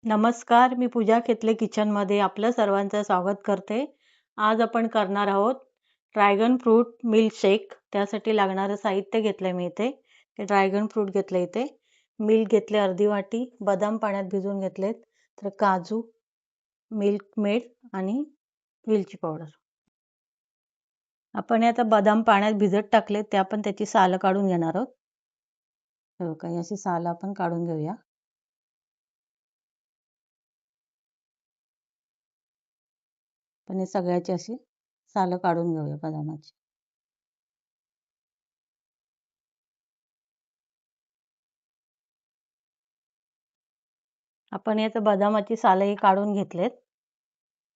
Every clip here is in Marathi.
नमस्कार, मी पूजा खेतले किचनमध्ये आपलं सर्वांचं स्वागत करते. आज आपण करणार आहोत ड्रॅगन फ्रूट मिल्कशेक. त्यासाठी लागणारं साहित्य घेतलंय मी इथे. हे ड्रॅगन फ्रूट घेतलं इथे. मिल्क घेतले अर्धी वाटी, बदाम पाण्यात भिजवून घेतलेत, तर काजू, मिल्क मेड आणि वेलची पावडर. आपण हे आता बदाम पाण्यात भिजत टाकलेत, ते आपण त्याची सालं काढून घेणार आहोत. हे बघा, अशी सालं आपण काढून घेऊया. पण हे सगळ्याची अशी सालं काढून घेऊया बदामाची. आपण यात बदामाची सालही काढून घेतलेत.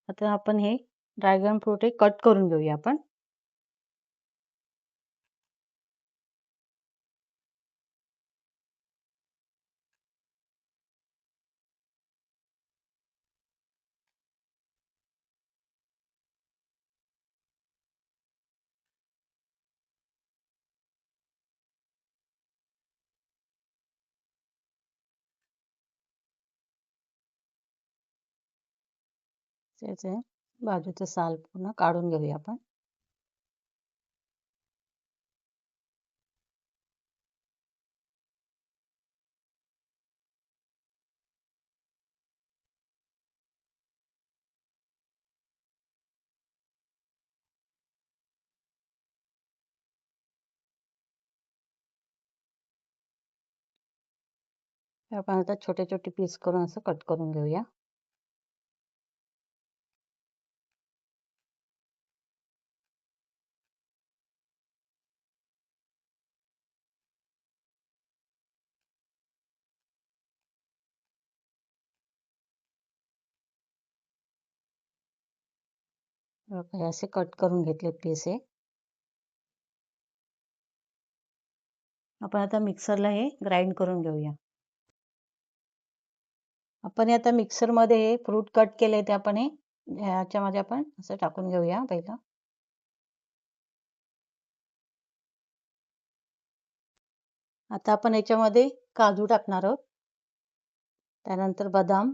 आता आपण हे ड्रॅगन फ्रूट हे कट करून घेऊया आपण. त्याचे बाजूचं साल पूर्ण काढून घेऊया आपण. आपण आता छोटे छोटे पीस करून असं कट करून घेऊया. हे असे कट करून घेतले पीस हे. आपण आता मिक्सरला हे ग्राइंड करून घेऊया. आपण आता मिक्सरमध्ये हे फ्रूट कट केले ते आपण हे ह्याच्यामध्ये आपण असं टाकून घेऊया पहिला. आता आपण याच्यामध्ये काजू टाकणार आहोत, त्यानंतर बदाम,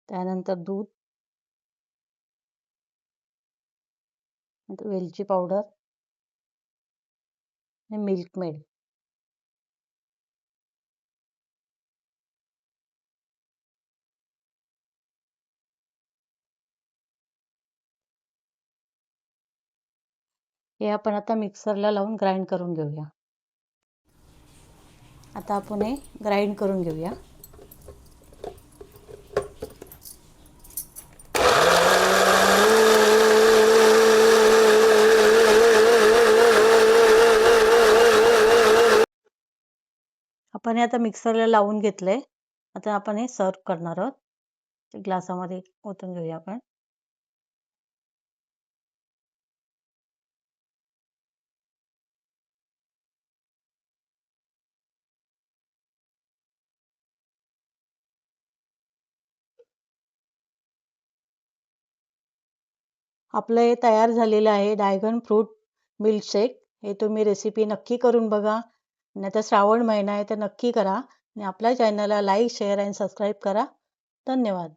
त्यानंतर दूध, वेलची पावडर आणि मिल्क मेड. हे आपण आता मिक्सरला लावून ग्राइंड करून घेऊया. आता आपण हे ग्राइंड करून घेऊया. आपण हे आता मिक्सरला लावून घेतलंय. आता आपण हे सर्व करणार आहोत. ग्लासामध्ये ओतून घेऊया आपण. आपलं हे तयार झालेलं आहे ड्रॅगन फ्रूट मिल्कशेक. हे तुम्ही रेसिपी नक्की करून बघा. नाहीतर श्रावण महिना आहे तर नक्की करा आणि आपल्या चॅनलला लाईक, शेअर आणि सबस्क्राईब करा. धन्यवाद.